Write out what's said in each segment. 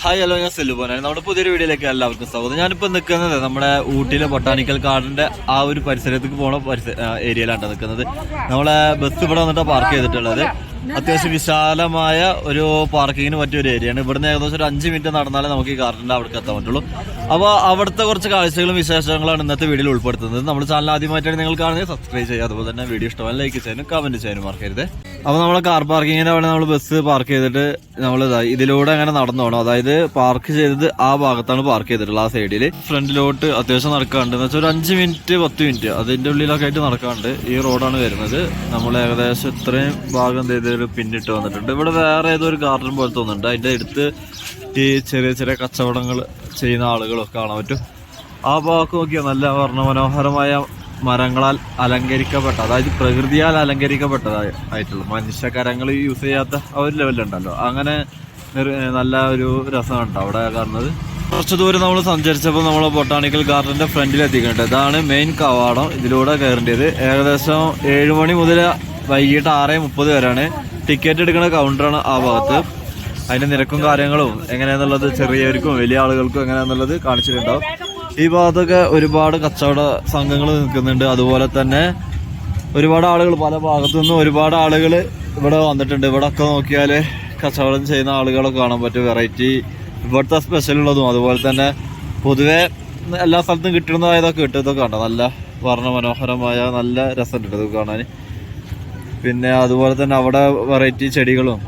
Hi hello, ഞാൻ സെല്ലുപോനാണ്. നമ്മുടെ പുതിയൊരു വീഡിയോയിലേക്ക് എല്ലാവർക്കും സ്വാഗതം. ഞാനിപ്പോൾ നിൽക്കുന്നത് നമ്മുടെ ഊട്ടിയിലെ ബൊട്ടാണിക്കൽ ഗാർഡന്റെ ആ ഒരു പരിസരത്തേക്ക് പോണ ഏരിയയിലാണ് നിൽക്കുന്നത്. നമ്മളെ ബസ് ഇവിടെ വന്നിട്ട് പാർക്ക് ചെയ്തിട്ടുള്ളത്. അത്യാവശ്യം വിശാലമായ ഒരു പാർക്കിങ്ങിന് പറ്റിയ ഒരു ഏരിയയാണ്. ഇവിടുന്ന് ഏകദേശം ഒരു 5 മിനിറ്റ് നടന്നാലേ നമുക്ക് ഈ ഗാർഡന്റെ അവിടേക്ക് എത്താൻ പറ്റുള്ളൂ. അപ്പോൾ അവിടുത്തെ കുറച്ച് കാഴ്ചകളും വിശേഷങ്ങളാണ് ഇന്നത്തെ വീഡിയോയിൽ ഉൾപ്പെടുത്തുന്നത്. നമ്മുടെ ചാനൽ ആദ്യമായിട്ടാണ് നിങ്ങൾ കാണുന്നത്, സബ്സ്ക്രൈബ് ചെയ്യുക. അതുപോലെ തന്നെ വീഡിയോ ഇഷ്ടമായി ലൈക്ക് ചെയ്യാനും കമന്റ് ചെയ്യാനും മറക്കരുത്. അപ്പോൾ നമ്മളെ കാർ പാർക്കിങ്ങിന്റെ അവിടെ നമ്മൾ ബസ് പാർക്ക് ചെയ്തിട്ട് നമ്മൾ ഇതിലൂടെ അങ്ങനെ നടന്നു പോകണം. അതായത് പാർക്ക് ചെയ്തത് ആ ഭാഗത്താണ് പാർക്ക് ചെയ്തിട്ടുള്ളത്, ആ സൈഡിൽ. ഫ്രണ്ടിലോട്ട് അത്യാവശ്യം നടക്കാണ്ട് എന്ന് വെച്ചാൽ ഒരു 5 മിനിറ്റ് 10 മിനിറ്റ് അതിന്റെ ഉള്ളിലൊക്കെ ആയിട്ട് നടക്കാണ്ട്. ഈ റോഡാണ് വരുന്നത്. നമ്മൾ ഏകദേശം ഇത്രയും ഭാഗം ഒരു പിന്നിട്ട് വന്നിട്ടുണ്ട്. ഇവിടെ വേറെ ഏതോ ഒരു ഗാർഡൻ പോലെ തോന്നുന്നുണ്ട്. അതിന്റെ അടുത്ത് ഈ ചെറിയ ചെറിയ കച്ചവടങ്ങൾ ചെയ്യുന്ന ആളുകളൊക്കെ കാണാൻ പറ്റും. ആ ഭാഗത്ത് നോക്കിയാൽ നല്ല മനോഹരമായ മരങ്ങളാൽ അലങ്കരിക്കപ്പെട്ട, അതായത് പ്രകൃതിയാൽ അലങ്കരിക്കപ്പെട്ടതായിട്ടുള്ള, മനുഷ്യകരങ്ങൾ യൂസ് ചെയ്യാത്ത ആ ഒരു ലെവലുണ്ടല്ലോ, അങ്ങനെ നല്ല ഒരു രസമുണ്ട് അവിടെ കാണുന്നത്. കുറച്ച് ദൂരം നമ്മൾ സഞ്ചരിച്ചപ്പോൾ നമ്മൾ ബൊട്ടാണിക്കൽ ഗാർഡന്റെ ഫ്രണ്ടിൽ എത്തിക്കുന്നുണ്ട്. ഇതാണ് മെയിൻ കവാടം. ഇതിലൂടെ കയറേണ്ടത് ഏകദേശം 7 മണി മുതൽ വൈകിട്ട് 6:30 വരെയാണ്. ടിക്കറ്റ് എടുക്കുന്ന കൗണ്ടറാണ് ആ ഭാഗത്ത്. അതിന്റെ നിരക്കും കാര്യങ്ങളും എങ്ങനെയാന്നുള്ളത് ചെറിയവർക്കും വലിയ ആളുകൾക്കും എങ്ങനെയാന്നുള്ളത് കാണിച്ചിട്ടുണ്ടാവും. ഈ ഭാഗത്തൊക്കെ ഒരുപാട് കച്ചവട സംഘങ്ങൾ നിൽക്കുന്നുണ്ട്. അതുപോലെ തന്നെ ഒരുപാട് ആളുകൾ, പല ഭാഗത്തു നിന്നും ഒരുപാട് ആളുകൾ ഇവിടെ വന്നിട്ടുണ്ട്. ഇവിടെ ഒക്കെ നോക്കിയാൽ കച്ചവടം ചെയ്യുന്ന ആളുകളൊക്കെ കാണാൻ പറ്റും. വെറൈറ്റി ഇവിടുത്തെ സ്പെഷ്യൽ ഉള്ളതും അതുപോലെ തന്നെ പൊതുവെ എല്ലാ സ്ഥലത്തും കിട്ടുന്നതായതൊക്കെ ഇതൊക്കെ കണ്ടോ, നല്ല വർണ്ണമനോഹരമായ നല്ല രസമുണ്ട് ഇത് കാണാൻ. പിന്നെ അതുപോലെ തന്നെ അവിടെ വെറൈറ്റി ചെടികളും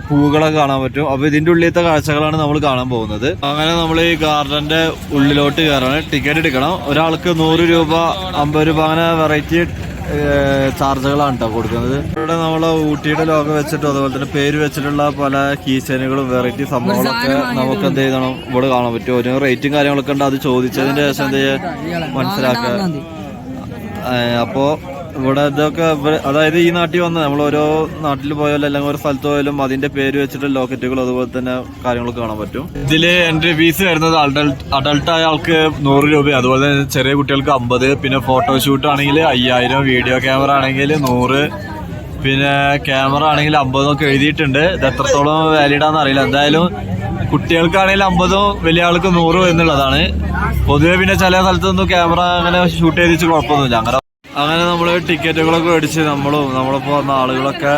പൂവുകളൊക്കെ കാണാൻ പറ്റും. അപ്പൊ ഇതിന്റെ ഉള്ളിലത്തെ കാഴ്ചകളാണ് നമ്മൾ കാണാൻ പോകുന്നത്. അങ്ങനെ നമ്മൾ ഈ ഗാർഡന്റെ ഉള്ളിലോട്ട് കയറാണ്. ടിക്കറ്റ് എടുക്കണം. ഒരാൾക്ക് 100 രൂപ, 50 രൂപ, അങ്ങനെ വെറൈറ്റി ചാർജുകളാണ് കേട്ടോ കൊടുക്കുന്നത്. ഇവിടെ നമ്മളെ ഊട്ടിയുടെ ലോഗോ വെച്ചിട്ടും അതുപോലെ തന്നെ പേര് വെച്ചിട്ടുള്ള പല കീച്ചനുകളും വെറൈറ്റി സംഭവങ്ങളൊക്കെ നമുക്ക് എന്ത് ചെയ്യണം ഇവിടെ കാണാൻ പറ്റും. ഓരോ റേറ്റും കാര്യങ്ങളൊക്കെ ഉണ്ട്. അത് ചോദിച്ചതിന്റെ ശേഷം എന്ത് ചെയ്യുക മനസ്സിലാക്കുക. അപ്പോ ഇവിടെ ഇതൊക്കെ, അതായത് ഈ നാട്ടിൽ വന്ന് നമ്മൾ ഓരോ നാട്ടിൽ പോയാലും അല്ലെങ്കിൽ ഓരോ സ്ഥലത്ത് പോയാലും അതിന്റെ പേര് വെച്ചിട്ട് ലോക്കറ്റുകൾ അതുപോലെ തന്നെ കാര്യങ്ങളൊക്കെ കാണാൻ പറ്റും. ഇതില് എൻട്രി ഫീസ് വരുന്നത് അഡൾട്ട് ആയ ആൾക്ക് 100 രൂപ, അതുപോലെ തന്നെ ചെറിയ കുട്ടികൾക്ക് 50, പിന്നെ ഫോട്ടോഷൂട്ട് ആണെങ്കിൽ 5000, വീഡിയോ ക്യാമറ ആണെങ്കിൽ 100, പിന്നെ ക്യാമറ ആണെങ്കിൽ 50 ഒക്കെ എഴുതിയിട്ടുണ്ട്. ഇത് എത്രത്തോളം വാലിഡ് ആണെന്ന് അറിയില്ല. എന്തായാലും കുട്ടികൾക്കാണെങ്കിൽ 50, വലിയ ആൾക്ക് 100 എന്നുള്ളതാണ്. പൊതുവെ പിന്നെ ചില സ്ഥലത്തൊന്നും ക്യാമറ അങ്ങനെ ഷൂട്ട് ചെയ്തിച്ച് കുഴപ്പമൊന്നുമില്ല. അങ്ങനെ നമ്മൾ ടിക്കറ്റുകളൊക്കെ മേടിച്ച് നമ്മളിപ്പോൾ വന്ന ആളുകളൊക്കെ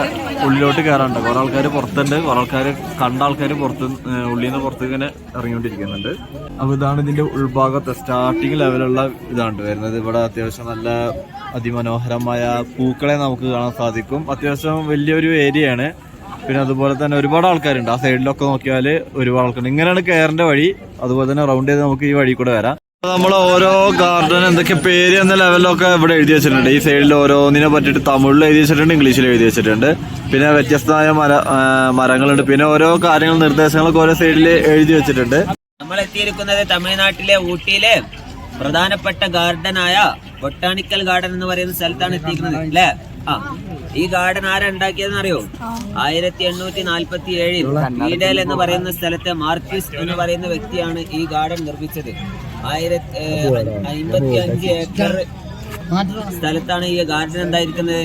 ഉള്ളിലോട്ട് കയറാനുണ്ട്. കുറെ ആൾക്കാർ പുറത്തുണ്ട്, കുറെ ആൾക്കാർ കണ്ട ആൾക്കാർ ഉള്ളിൽ നിന്ന് പുറത്ത് ഇങ്ങനെ ഇറങ്ങിക്കൊണ്ടിരിക്കുന്നുണ്ട്. അപ്പോൾ ഇതാണ് ഇതിന്റെ ഉൾഭാഗത്തെ സ്റ്റാർട്ടിങ് ലെവലുള്ള ഇതാണ് വരുന്നത്. ഇവിടെ അത്യാവശ്യം നല്ല അതിമനോഹരമായ പൂക്കളെ നമുക്ക് കാണാൻ സാധിക്കും. അത്യാവശ്യം വലിയൊരു ഏരിയയാണ്. പിന്നെ അതുപോലെ തന്നെ ഒരുപാട് ആൾക്കാരുണ്ട്. ആ സൈഡിലൊക്കെ നോക്കിയാൽ ഒരുപാട് ആൾക്കാരുണ്ട്. ഇങ്ങനെയാണ് കയറേണ്ട വഴി. അതുപോലെ തന്നെ റൗണ്ട് ചെയ്ത് നമുക്ക് ഈ വഴി കൂടെ വരാം. നമ്മൾ ഓരോ ഗാർഡൻ എന്തൊക്കെ പേര് എന്ന ലെവലിലൊക്കെ ഇവിടെ എഴുതി വെച്ചിട്ടുണ്ട്. ഈ സൈഡിൽ ഓരോന്നിനെ പറ്റിയിട്ട് തമിഴിൽ എഴുതി വെച്ചിട്ടുണ്ട്, ഇംഗ്ലീഷിൽ എഴുതി വെച്ചിട്ടുണ്ട്. പിന്നെ വ്യത്യസ്തമായ മരങ്ങളുണ്ട്. പിന്നെ ഓരോ കാര്യങ്ങൾ, നിർദ്ദേശങ്ങളൊക്കെ ഓരോ സൈഡിൽ എഴുതി വെച്ചിട്ടുണ്ട്. നമ്മൾ എത്തിയിരിക്കുന്നത് തമിഴ്നാട്ടിലെ ഊട്ടിയിലെ പ്രധാനപ്പെട്ട ഗാർഡനായ ബൊട്ടാണിക്കൽ ഗാർഡൻ എന്ന് പറയുന്ന സ്ഥലത്താണ് എത്തിയിരിക്കുന്നത് അല്ലേ. ഈ ഗാർഡൻ ആരാ ഉണ്ടാക്കിയതെന്ന് അറിയോ? 1847 ഈഡേൽ എന്ന് പറയുന്ന സ്ഥലത്തെ മാർക്യൂസ് എന്ന് പറയുന്ന വ്യക്തിയാണ് ഈ ഗാർഡൻ നിർമ്മിച്ചത്. 55 ഏക്കർ സ്ഥലത്താണ് ഈ ഗാർഡൻ എന്തായിരിക്കുന്നത്,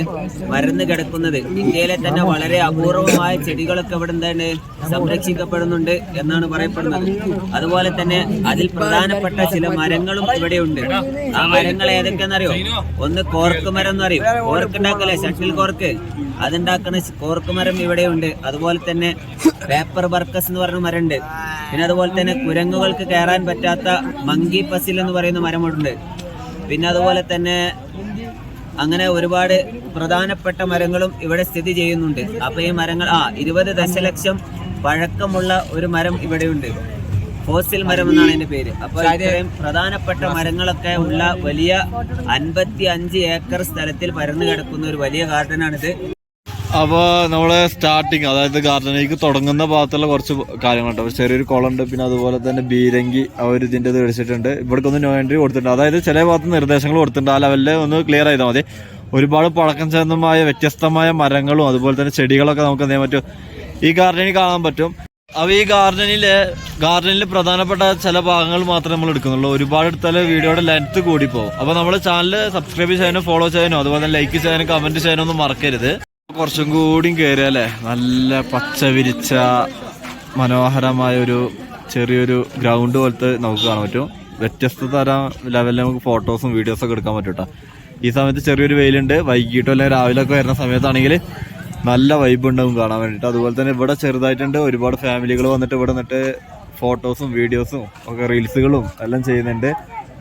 മരന്ന് കിടക്കുന്നത്. ഇന്ത്യയിലെ തന്നെ വളരെ അപൂർവമായ ചെടികളൊക്കെ ഇവിടെ എന്താണ് സംരക്ഷിക്കപ്പെടുന്നുണ്ട് എന്നാണ് പറയപ്പെടുന്നത്. അതുപോലെ തന്നെ അതിൽ പ്രധാനപ്പെട്ട ചില മരങ്ങളും ഇവിടെയുണ്ട്. ആ മരങ്ങൾ ഏതൊക്കെയെന്നറിയോ? ഒന്ന് കോർക്ക് മരം എന്ന് പറയും. കോർക്ക് ഉണ്ടാക്കല്ലേ, ഷട്ടിൽ കോർക്ക്, അതുണ്ടാക്കുന്ന കോർക്ക് മരം ഇവിടെയുണ്ട്. അതുപോലെ തന്നെ പേപ്പർ ബർക്കസ് എന്ന് പറയുന്ന മരമുണ്ട്. പിന്നെ അതുപോലെ തന്നെ കുരങ്ങുകൾക്ക് കയറാൻ പറ്റാത്ത മങ്കി പസിൽ എന്ന് പറയുന്ന മരമുണ്ട്. പിന്നെ അതുപോലെ തന്നെ അങ്ങനെ ഒരുപാട് പ്രധാനപ്പെട്ട മരങ്ങളും ഇവിടെ സ്ഥിതി ചെയ്യുന്നുണ്ട്. അപ്പൊ ഈ മരങ്ങൾ 20 ദശലക്ഷം പഴക്കമുള്ള ഒരു മരം ഇവിടെയുണ്ട്. ഫോസിൽ മരം എന്നാണ് അതിന്റെ പേര്. അപ്പൊ ഇത്രയും പ്രധാനപ്പെട്ട മരങ്ങളൊക്കെ ഉള്ള വലിയ 55 ഏക്കർ സ്ഥലത്തിൽ പരന്നു കിടക്കുന്ന ഒരു വലിയ ഗാർഡനാണിത്. അപ്പോൾ നമ്മള് സ്റ്റാർട്ടിങ്, അതായത് ഗാർഡനിലേക്ക് തുടങ്ങുന്ന ഭാഗത്തുള്ള കുറച്ച് കാര്യങ്ങളുണ്ട്. ചെറിയൊരു കുളമുണ്ട്. പിന്നെ അതുപോലെ തന്നെ ബീരങ്കി അവർ ഇതിൻ്റെ ഇത് മേടിച്ചിട്ടുണ്ട്. ഇവിടേക്ക് ഒന്ന് നോ എൻട്രി കൊടുത്തിട്ടുണ്ട്. അതായത് ചില ഭാഗത്ത് നിർദ്ദേശങ്ങൾ കൊടുത്തിട്ടുണ്ട്. ആ ലെവലിൽ ഒന്ന് ക്ലിയർ ചെയ്താൽ മതി. ഒരുപാട് പഴക്കം ചെന്നമായ വ്യത്യസ്തമായ മരങ്ങളും അതുപോലെ തന്നെ ചെടികളൊക്കെ നമുക്ക് എന്ത് ചെയ്യാൻ പറ്റും, ഈ ഗാർഡനിൽ കാണാൻ പറ്റും. അപ്പോൾ ഈ ഗാർഡനിൽ പ്രധാനപ്പെട്ട ചില ഭാഗങ്ങൾ മാത്രമേ നമ്മൾ എടുക്കുന്നുള്ളൂ. ഒരുപാട് എടുത്താൽ വീഡിയോയുടെ ലെങ്ത് കൂടി പോകും. അപ്പോൾ നമ്മുടെ ചാനൽ സബ്സ്ക്രൈബ് ചെയ്യാനോ ഫോളോ ചെയ്യാനോ അതുപോലെ തന്നെ ലൈക്ക് ചെയ്യാനോ കമന്റ് ചെയ്യാനോ ഒന്നും മറക്കരുത്. കുറച്ചും കൂടിയും കയറിയല്ലേ, നല്ല പച്ച വിരിച്ച മനോഹരമായ ഒരു ചെറിയൊരു ഗ്രൗണ്ട് പോലത്തെ നമുക്ക് കാണാൻ പറ്റും. വ്യത്യസ്ത തരം ലെവലിൽ നമുക്ക് ഫോട്ടോസും വീഡിയോസൊക്കെ എടുക്കാൻ പറ്റും കേട്ടോ. ഈ സമയത്ത് ചെറിയൊരു വെയിലുണ്ട്. വൈകിട്ടോ അല്ലെങ്കിൽ രാവിലെ ഒക്കെ വരുന്ന സമയത്താണെങ്കിൽ നല്ല വൈബ് ഉണ്ടാവും കാണാൻ വേണ്ടിയിട്ട്. അതുപോലെ തന്നെ ഇവിടെ ചെറുതായിട്ടുണ്ട് ഒരുപാട് ഫാമിലികൾ വന്നിട്ട് ഇവിടെ നിന്നിട്ട് ഫോട്ടോസും വീഡിയോസും ഒക്കെ റീൽസുകളും എല്ലാം ചെയ്യുന്നുണ്ട്.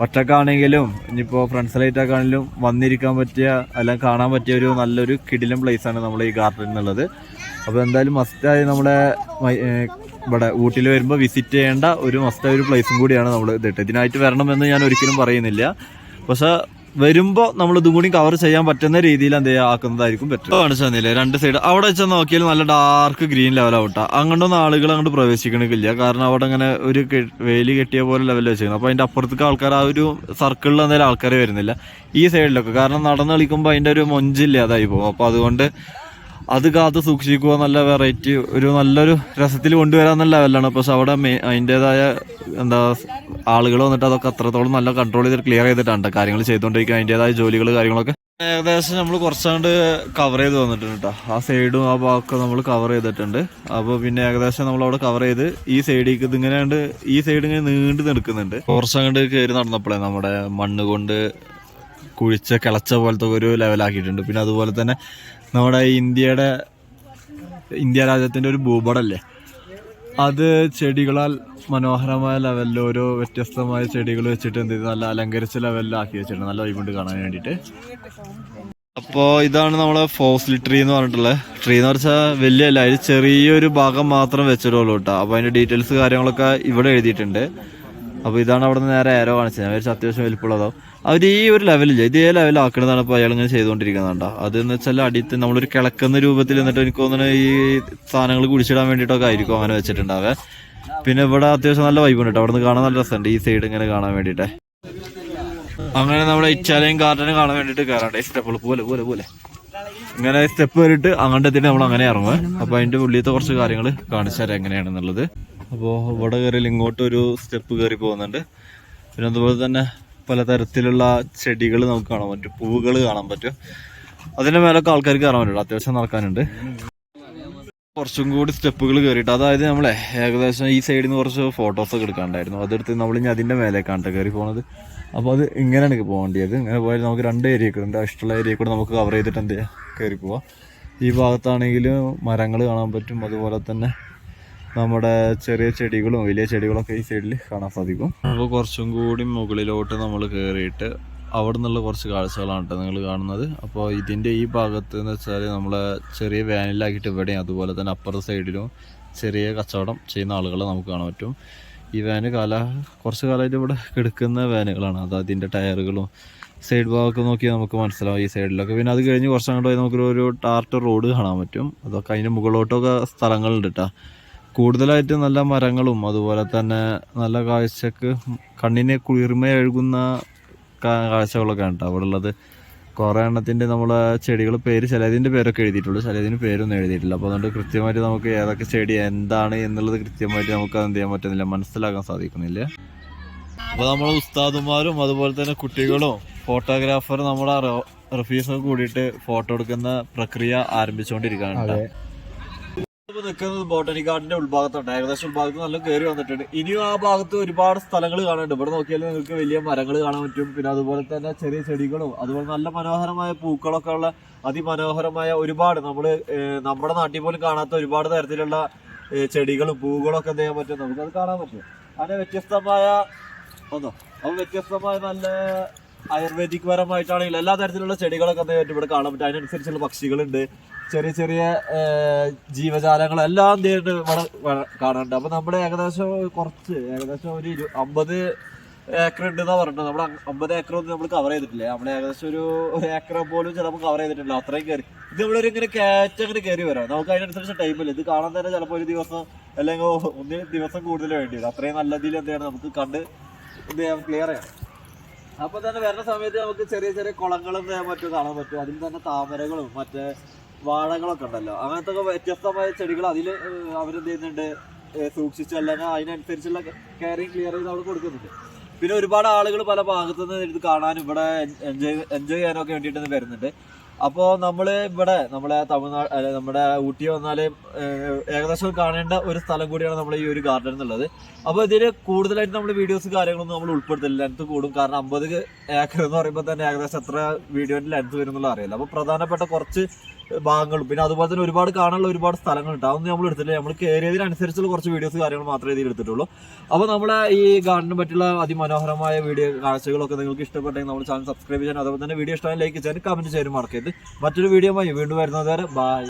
ഒറ്റക്കാണെങ്കിലും ഇനിയിപ്പോൾ ഫ്രണ്ട്സിലായിട്ടൊക്കെ ആണെങ്കിലും വന്നിരിക്കാൻ പറ്റിയ എല്ലാം കാണാൻ പറ്റിയ ഒരു നല്ലൊരു കിടിലൻ പ്ലേസാണ് നമ്മുടെ ഈ ഗാർഡൻ എന്നുള്ളത്. അപ്പോൾ എന്തായാലും മസ്റ്റായി നമ്മുടെ ഇവിടെ ഊട്ടിയിൽ വരുമ്പോൾ വിസിറ്റ് ചെയ്യേണ്ട ഒരു മസ്റ്റായ ഒരു പ്ലേസും കൂടിയാണ് നമ്മൾ ഇതിട്ട്. ഇതിനായിട്ട് വരണമെന്ന് ഞാൻ ഒരിക്കലും പറയുന്നില്ല, പക്ഷെ വരുമ്പോൾ നമ്മൾ ഇതും കൂടി കവർ ചെയ്യാൻ പറ്റുന്ന രീതിയിൽ എന്ത് ചെയ്യുക ആക്കുന്നതായിരിക്കും പറ്റും. കാണിച്ചു തന്നില്ലേ രണ്ട് സൈഡ് അവിടെ വെച്ചാൽ നോക്കിയാൽ നല്ല ഡാർക്ക് ഗ്രീൻ ലെവലാവട്ടെ. അങ്ങോട്ടൊന്നും ആളുകൾ അങ്ങോട്ട് പ്രവേശിക്കണില്ല, കാരണം അവിടെ അങ്ങനെ ഒരു വേലി കെട്ടിയ പോലെ ലെവലിൽ വെച്ചിരിക്കണം. അപ്പോൾ അതിൻ്റെ അപ്പുറത്തേക്ക് ആൾക്കാർ ആ ഒരു സർക്കിളിൽ എന്തായാലും ആൾക്കാർ വരുന്നില്ല ഈ സൈഡിലൊക്കെ, കാരണം നടന്ന് കളിക്കുമ്പോൾ അതിൻ്റെ ഒരു മൊഞ്ചില്ല അതായി പോകും. അപ്പോൾ അതുകൊണ്ട് അത് കാത്ത് സൂക്ഷിക്കുക, നല്ല വെറൈറ്റി ഒരു നല്ലൊരു രസത്തിൽ കൊണ്ടുവരാന്നുള്ള ലെവലാണ്. പക്ഷെ അവിടെ അതിൻ്റെതായ എന്താ ആളുകൾ വന്നിട്ട് അതൊക്കെ അത്രത്തോളം നല്ല കൺട്രോൾ ചെയ്തിട്ട് ക്ലിയർ ചെയ്തിട്ടാണ് കാര്യങ്ങൾ ചെയ്തുകൊണ്ടിരിക്കുക. അതിൻ്റെതായ ജോലികൾ കാര്യങ്ങളൊക്കെ ഏകദേശം നമ്മൾ കുറച്ചാണ്ട് കവർ ചെയ്ത് വന്നിട്ടുണ്ട് കേട്ടോ. ആ സൈഡും ആ ഭാഗമൊക്കെ നമ്മൾ കവർ ചെയ്തിട്ടുണ്ട്. അപ്പോൾ പിന്നെ ഏകദേശം നമ്മളവിടെ കവർ ചെയ്ത് ഈ സൈഡിലേക്ക് ഇതിങ്ങനെ ഉണ്ട്, ഈ സൈഡ് ഇങ്ങനെ നീണ്ടു നിൽക്കുന്നുണ്ട്. കുറച്ചങ്ങോട്ട് കയറി നടന്നപ്പോഴേ നമ്മുടെ മണ്ണ് കൊണ്ട് കുഴിച്ച കിളച്ച പോലത്തെ ഒരു ലെവലാക്കിയിട്ടുണ്ട്. പിന്നെ അതുപോലെ തന്നെ നമ്മുടെ ഇന്ത്യ രാജ്യത്തിൻ്റെ ഒരു ഭൂപടല്ലേ, അത് ചെടികളാൽ മനോഹരമായ ലെവലിൽ ഓരോ വ്യത്യസ്തമായ ചെടികൾ വെച്ചിട്ട് എന്ത് ചെയ്ത് നല്ല അലങ്കരിച്ച ലെവലിലാക്കി വെച്ചിട്ടുണ്ട്, നല്ല വൈബുണ്ട് കാണാൻ വേണ്ടിയിട്ട്. അപ്പോൾ ഇതാണ് നമ്മളെ ഫോസിൽ ട്രീ എന്ന് പറഞ്ഞിട്ടുള്ളത്. ട്രീ എന്ന് വെച്ചാൽ വലിയ അല്ല, അതിൽ ചെറിയൊരു ഭാഗം മാത്രം വെച്ചിട്ടുള്ളൂ കേട്ടോ. അപ്പോൾ അതിൻ്റെ ഡീറ്റെയിൽസ് കാര്യങ്ങളൊക്കെ ഇവിടെ എഴുതിയിട്ടുണ്ട്. അപ്പോൾ ഇതാണ് അവിടെ നിന്ന് നേരെ ഏരോ കാണിച്ചത്. ഞാൻ വിചാരിച്ച അത്യാവശ്യം വലിപ്പമുള്ളതാവും. അവർ ഈ ഒരു ലെവലില്ല, ഇതേ ലെവലാക്കണതാണ് ഇപ്പോൾ അയാൾ ഇങ്ങനെ ചെയ്തുകൊണ്ടിരിക്കുന്നുണ്ടോ. അതെന്ന് വെച്ചാൽ അടിയത്ത് നമ്മളൊരു കിളക്കുന്ന രൂപത്തിൽ എന്നിട്ട് എനിക്ക് തോന്നുന്നു ഈ സാധനങ്ങൾ കുടിച്ചിടാൻ വേണ്ടിയിട്ടൊക്കെ ആയിരിക്കും അങ്ങനെ വെച്ചിട്ടുണ്ടാവേ. പിന്നെ ഇവിടെ അത്യാവശ്യം നല്ല വൈബുണ്ട് കേട്ടോ, അവിടെ നിന്ന് കാണാൻ നല്ല രസമുണ്ട് ഈ സൈഡ് ഇങ്ങനെ കാണാൻ വേണ്ടിയിട്ട്. അങ്ങനെ നമ്മുടെ ഇറ്റാലിയൻ ഗാർഡന് കാണാൻ വേണ്ടിയിട്ട് കയറാണ്ട് സ്റ്റെപ്പുകൾ പോലെ പോലെ പോലെ ഇങ്ങനെ സ്റ്റെപ്പ് കയറിയിട്ട് അങ്ങോട്ട് എത്തിയിട്ട് നമ്മൾ അങ്ങനെ ഇറങ്ങുക. അപ്പോൾ അതിൻ്റെ ഉള്ളിലത്തെ കുറച്ച് കാര്യങ്ങൾ കാണിച്ചു തരാം എങ്ങനെയാണെന്നുള്ളത്. അപ്പോൾ ഇവിടെ കയറിയിൽ ഇങ്ങോട്ടൊരു സ്റ്റെപ്പ് കയറി പോകുന്നുണ്ട്. പിന്നെ അതുപോലെ തന്നെ പലതരത്തിലുള്ള ചെടികൾ നമുക്ക് കാണാൻ പറ്റും, പൂവുകൾ കാണാൻ പറ്റും. അതിൻ്റെ മേലൊക്കെ ആൾക്കാർക്ക് കയറാൻ പറ്റും, അത്യാവശ്യം നടക്കാനുണ്ട്. കുറച്ചും കൂടി സ്റ്റെപ്പുകൾ കയറിയിട്ട്, അതായത് നമ്മളെ ഏകദേശം ഈ സൈഡിൽ നിന്ന് കുറച്ച് ഫോട്ടോസൊക്കെ എടുക്കാണ്ടായിരുന്നു, അതെടുത്ത് നമ്മൾ ഇനി അതിൻ്റെ മേലേക്കാണ് കയറി പോകുന്നത്. അപ്പോൾ അത് ഇങ്ങനെയാണ് പോകേണ്ടത്. ഇങ്ങനെ പോയാൽ നമുക്ക് രണ്ട് ഏരിയ കൂടെ ഉണ്ട്, ഇഷ്ടമുള്ള ഏരിയ കൂടെ നമുക്ക് കവർ ചെയ്തിട്ട് എന്ത് ചെയ്യുക കയറി പോവാം. ഈ ഭാഗത്താണെങ്കിൽ മരങ്ങൾ കാണാൻ പറ്റും, അതുപോലെ തന്നെ നമ്മുടെ ചെറിയ ചെടികളും വലിയ ചെടികളൊക്കെ ഈ സൈഡിൽ കാണാൻ സാധിക്കും. അപ്പോൾ കുറച്ചും കൂടി മുകളിലോട്ട് നമ്മൾ കയറിയിട്ട് അവിടെ നിന്നുള്ള കുറച്ച് കാഴ്ചകളാണ് കേട്ടോ നിങ്ങൾ കാണുന്നത്. അപ്പോൾ ഇതിൻ്റെ ഈ ഭാഗത്ത് എന്ന് വെച്ചാൽ നമ്മളെ ചെറിയ വാനിലാക്കിയിട്ട് ഇവിടെയും അതുപോലെ തന്നെ അപ്പുറത്തെ സൈഡിലും ചെറിയ കച്ചവടം ചെയ്യുന്ന ആളുകളെ നമുക്ക് കാണാൻ പറ്റും. ഈ വാന് കുറച്ച് കാലമായിട്ട് ഇവിടെ കിടക്കുന്ന വാനുകളാണ്. അത് അതിൻ്റെ ടയറുകളും സൈഡ് ഭാഗമൊക്കെ നോക്കിയാൽ നമുക്ക് മനസ്സിലാവും ഈ സൈഡിലൊക്കെ. പിന്നെ അത് കഴിഞ്ഞ് കുറച്ചങ്ങോട്ട് പോയി നമുക്കൊരു ടാർട്ട് റോഡ് കാണാൻ പറ്റും. അതൊക്കെ അതിൻ്റെ മുകളിലോട്ടൊക്കെ സ്ഥലങ്ങളുണ്ട് കേട്ടോ. കൂടുതലായിട്ട് നല്ല മരങ്ങളും അതുപോലെ തന്നെ നല്ല കാഴ്ചക്ക് കണ്ണിനെ കുളിർമയൊഴുകുന്ന കാഴ്ചകളൊക്കെ ഉണ്ട് അവിടെ ഉള്ളത്. കുറേ എണ്ണത്തിൻ്റെ നമ്മളെ ചെടികൾ പേര് ചിലതിൻ്റെ പേരൊക്കെ എഴുതിയിട്ടുള്ളൂ, ചിലതിന് പേരൊന്നും എഴുതിയിട്ടില്ല. അപ്പോൾ അതുകൊണ്ട് കൃത്യമായിട്ട് നമുക്ക് ഏതൊക്കെ ചെടി എന്താണ് എന്നുള്ളത് കൃത്യമായിട്ട് നമുക്ക് എന്ത് ചെയ്യാൻ പറ്റുന്നില്ല, മനസ്സിലാക്കാൻ സാധിക്കുന്നില്ല. അപ്പോൾ നമ്മളെ ഉസ്താദുമാരും അതുപോലെ തന്നെ കുട്ടികളും ഫോട്ടോഗ്രാഫർ നമ്മുടെ റഫീസൊക്കെ കൂടിയിട്ട് ഫോട്ടോ എടുക്കുന്ന പ്രക്രിയ ആരംഭിച്ചുകൊണ്ടിരിക്കുകയാണ്. നിൽക്കുന്നത് ബോട്ടണിക് ഗാർഡന്റെ ഉൾഭാഗത്തുണ്ട്, ഏകദേശം ഉൾഭാഗത്ത് നല്ല കയറി വന്നിട്ടുണ്ട്. ഇനിയും ആ ഭാഗത്ത് ഒരുപാട് സ്ഥലങ്ങൾ കാണാനുണ്ട്. ഇവിടെ നോക്കിയാൽ നിങ്ങൾക്ക് വലിയ മരങ്ങൾ കാണാൻ പറ്റും, പിന്നെ അതുപോലെ തന്നെ ചെറിയ ചെടികളും അതുപോലെ നല്ല മനോഹരമായ പൂക്കളൊക്കെ ഉള്ള അതിമനോഹരമായ ഒരുപാട് നമ്മുടെ നാട്ടിൽ പോലും കാണാത്ത ഒരുപാട് തരത്തിലുള്ള ചെടികളും പൂക്കളൊക്കെ എന്ത് ചെയ്യാൻ പറ്റും, നമുക്കത് കാണാൻ പറ്റും. അങ്ങനെ വ്യത്യസ്തമായ നല്ല ആയുർവേദിക് പരമായിട്ടാണെങ്കിലും എല്ലാ തരത്തിലുള്ള ചെടികളൊക്കെ എന്ത് ചെയ്യാൻ ഇവിടെ കാണാൻ പറ്റും. അതിനനുസരിച്ചുള്ള പക്ഷികളുണ്ട്, ചെറിയ ചെറിയ ജീവജാലങ്ങളെല്ലാം ഇവിടെ കാണാനുണ്ട്. അപ്പൊ നമ്മുടെ ഏകദേശം ഒരു 50 ഏക്കർ ഉണ്ട് എന്നാ പറഞ്ഞത്. നമ്മുടെ 50 ഏക്കർ ഒന്നും നമ്മൾ കവർ ചെയ്തിട്ടില്ലേ, നമ്മൾ ഏകദേശം ഒരു ഏക്കർ പോലും ചിലപ്പോൾ കവർ ചെയ്തിട്ടില്ല, അത്രയും കയറി. ഇത് നമ്മളൊരു ഇങ്ങനെ അങ്ങനെ കയറി വരാം, നമുക്ക് അതിനനുസരിച്ച് ടൈമില്ല. ഇത് കാണാൻ തന്നെ ചിലപ്പോൾ ഒരു ദിവസം അല്ലെങ്കിൽ 1 ദിവസം കൂടുതൽ വേണ്ടി വരും. അത്രയും നല്ല രീതിയിൽ എന്താണ് നമുക്ക് കണ്ട് എന്ത് ചെയ്യാൻ ക്ലിയർ ചെയ്യാം. അപ്പൊ തന്നെ വരുന്ന സമയത്ത് നമുക്ക് ചെറിയ ചെറിയ കുളങ്ങളും മറ്റും കാണാൻ പറ്റും. അതിൽ തന്നെ താമരകളും മറ്റേ വാഴകളൊക്കെ ഉണ്ടല്ലോ, അങ്ങനത്തെ വ്യത്യസ്തമായ ചെടികൾ അതിൽ അവരെന്ത് ചെയ്യുന്നുണ്ട് സൂക്ഷിച്ച്, അല്ലെങ്കിൽ അതിനനുസരിച്ചുള്ള കെയറിങ് ക്ലിയർ ചെയ്ത് അവിടെ കൊടുക്കുന്നുണ്ട്. പിന്നെ ഒരുപാട് ആളുകൾ പല ഭാഗത്തുനിന്ന് ഇത് കാണാനും ഇവിടെ എൻജോയ് ചെയ്യാനൊക്കെ വേണ്ടിയിട്ട് വരുന്നുണ്ട്. അപ്പോൾ നമ്മള് ഇവിടെ നമ്മളെ തമിഴ്നാട് നമ്മുടെ ഊട്ടി വന്നാല് ഏകദേശം കാണേണ്ട ഒരു സ്ഥലം കൂടിയാണ് നമ്മുടെ ഈ ഒരു ഗാർഡൻ എന്നുള്ളത്. അപ്പോൾ ഇതിൽ കൂടുതലായിട്ട് നമ്മൾ വീഡിയോസ് കാര്യങ്ങളൊന്നും നമ്മൾ ഉൾപ്പെടുത്തില്ല, ലെങ്ത് കൂടും. കാരണം 50 ഏക്കർ എന്ന് പറയുമ്പോൾ തന്നെ ഏകദേശം എത്ര വീഡിയോന്റെ ലെങ്ത് വരും എന്നുള്ള അറിയില്ല. അപ്പോൾ പ്രധാനപ്പെട്ട കുറച്ച് ഭാഗങ്ങളും പിന്നെ അതുപോലെ തന്നെ ഒരുപാട് കാണാനുള്ള ഒരുപാട് സ്ഥലങ്ങളുണ്ട്, അതൊന്നും നമ്മൾ എടുത്തില്ല. നമ്മൾ കയറിയതിനനുസരിച്ചുള്ള കുറച്ച് വീഡിയോസ് കാര്യങ്ങൾ മാത്രമേ ഇതിൽ എടുത്തിട്ടുള്ളൂ. അപ്പോൾ നമ്മളെ ഈ ഗാർഡനെ പറ്റിയുള്ള അതിമനോഹരമായ വീഡിയോ കാഴ്ചകളൊക്കെ നിങ്ങൾക്ക് ഇഷ്ടപ്പെട്ടെങ്കിൽ നമ്മുടെ ചാനൽ സബ്സ്ക്രൈബ് ചെയ്യാൻ, അതുപോലെ തന്നെ വീഡിയോ ഇഷ്ടമായി ലൈക്ക് ചെയ്യാൻ, കമന്റ് ചെയ്യാനും മറക്കരുത്. മറ്റൊരു വീഡിയോ വീണ്ടും വരുന്നത് വരെ ബൈ.